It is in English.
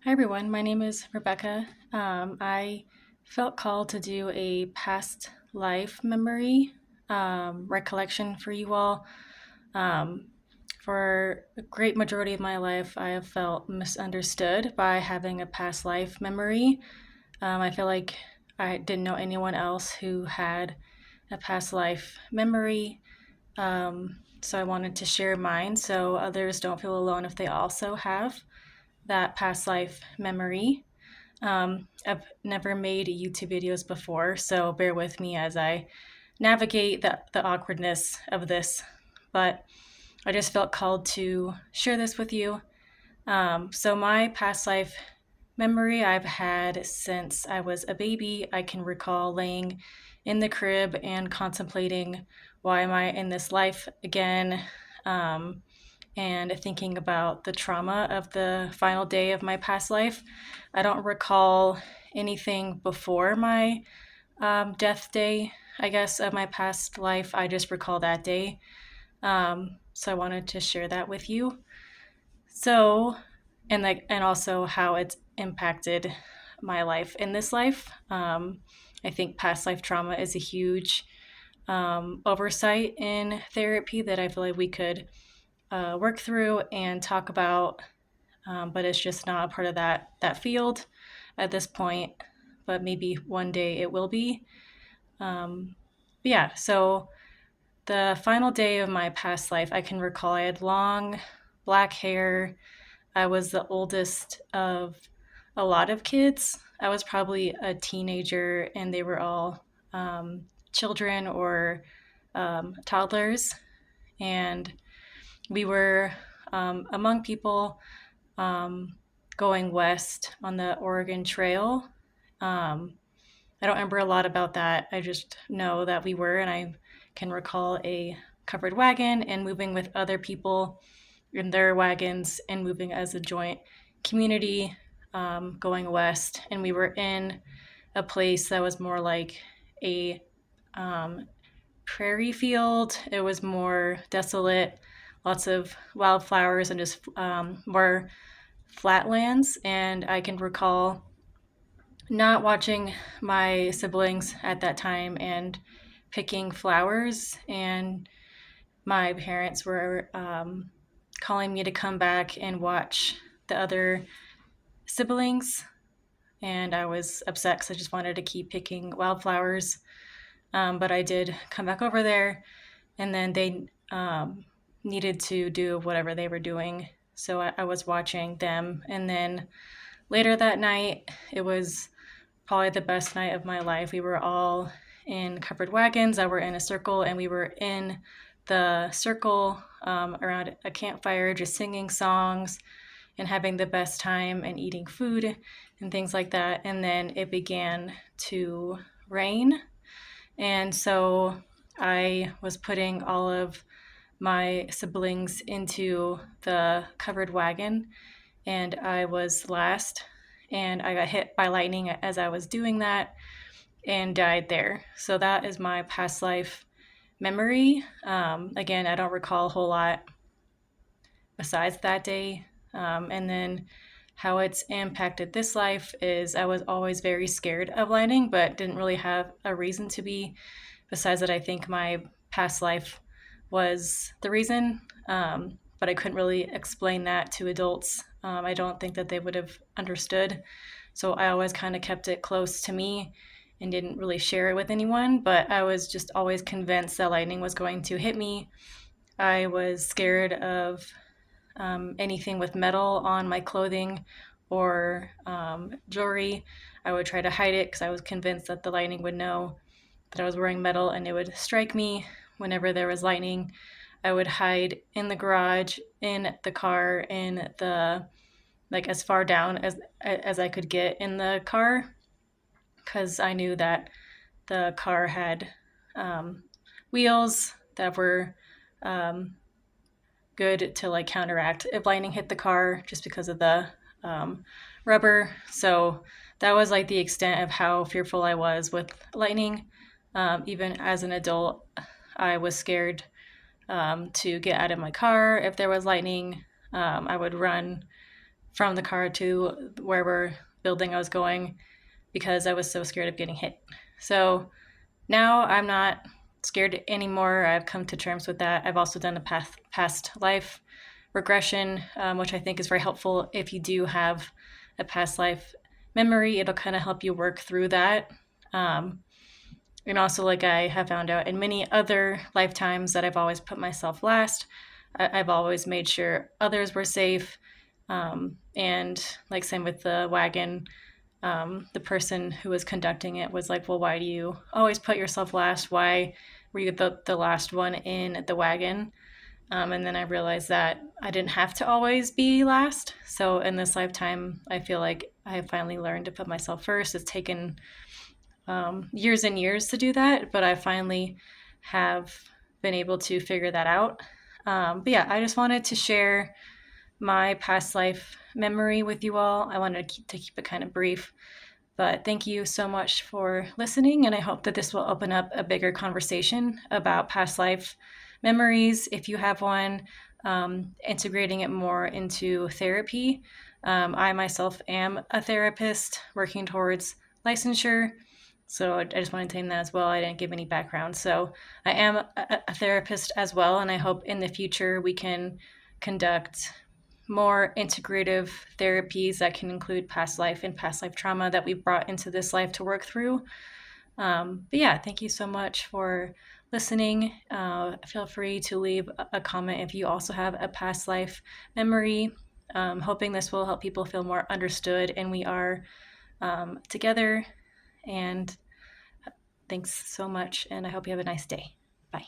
Hi everyone, my name is Rebecca. I felt called to do a past life memory recollection for you all. Um, for a great majority of my life, I have felt misunderstood by having a past life memory. I feel like I didn't know anyone else who had a past life memory. So I wanted to share mine so others don't feel alone if they also have that past life memory. I've never made YouTube videos before, so bear with me as I navigate the awkwardness of this. But I just felt called to share this with you. So, my past life memory I've had since I was a baby, I can recall laying in the crib and contemplating, why am I in this life again? Um, and thinking about the trauma of the final day of my past life. I don't recall anything before my death day, I guess, of my past life. I just recall that day. So I wanted to share that with you. So, and also how it's impacted my life in this life. I think past life trauma is a huge oversight in therapy that I feel like we could work through and talk about, but it's just not a part of that field at this point. But maybe one day it will be. Um, yeah. So the final day of my past life, I can recall I had long black hair. I was the oldest of a lot of kids. I was probably a teenager, and they were all children or toddlers, and we were among people um, going west on the Oregon Trail. Um, I don't remember a lot about that. I just know that we were, and I can recall a covered wagon and moving with other people in their wagons and moving as a joint community going west. And we were in a place that was more like a um, prairie field. It was more desolate, lots of wildflowers and just more flatlands. And I can recall not watching my siblings at that time and picking flowers. And my parents were calling me to come back and watch the other siblings. And I was upset because I just wanted to keep picking wildflowers. But I did come back over there, and then they needed to do whatever they were doing. So I was watching them. And then later that night, it was probably the best night of my life. We were all in covered wagons that were in a circle, and we were in the circle around a campfire, just singing songs and having the best time and eating food and things like that. And then it began to rain. And so I was putting all of my siblings into the covered wagon, and I was last. And I got hit by lightning as I was doing that and died there. So that is my past life memory. Again, I don't recall a whole lot besides that day. And then how it's impacted this life is I was always very scared of lightning, but didn't really have a reason to be. Besides that, I think my past life was the reason, but I couldn't really explain that to adults. I don't think that they would have understood. So I always kind of kept it close to me and didn't really share it with anyone. But I was just always convinced that lightning was going to hit me. I was scared of anything with metal on my clothing or jewelry. I would try to hide it because I was convinced that the lightning would know that I was wearing metal and it would strike me whenever there was lightning. I would hide in the garage, in the car, in the like as far down as I could get in the car because I knew that the car had um, wheels that were um, good to like counteract if lightning hit the car just because of the rubber. So that was like the extent of how fearful I was with lightning. Even as an adult, I was scared to get out of my car if there was lightning. I would run from the car to wherever building I was going because I was so scared of getting hit. So now I'm not scared anymore. I've come to terms with that. I've also done a past life regression, which I think is very helpful if you do have a past life memory. It'll kind of help you work through that. Um, and also, like I have found out in many other lifetimes, that I've always put myself last. I've always made sure others were safe. And like same with the wagon, the person who was conducting it was like, well, why do you always put yourself last? Why were you the last one in the wagon? And then I realized that I didn't have to always be last. So in this lifetime, I feel like I have finally learned to put myself first. It's taken years and years to do that, but I finally have been able to figure that out. But yeah, I just wanted to share my past life memory with you all. I wanted to keep it kind of brief. But thank you so much for listening, and I hope that this will open up a bigger conversation about past life memories. If you have one, integrating it more into therapy. I myself am a therapist working towards licensure. So I just wanted to name that as well. I didn't give any background. So I am a therapist as well, and I hope in the future we can conduct more integrative therapies that can include past life and past life trauma that we've brought into this life to work through. But yeah, thank you so much for listening. Feel free to leave a comment if you also have a past life memory. Hoping this will help people feel more understood and we are together. And thanks so much, and I hope you have a nice day. Bye.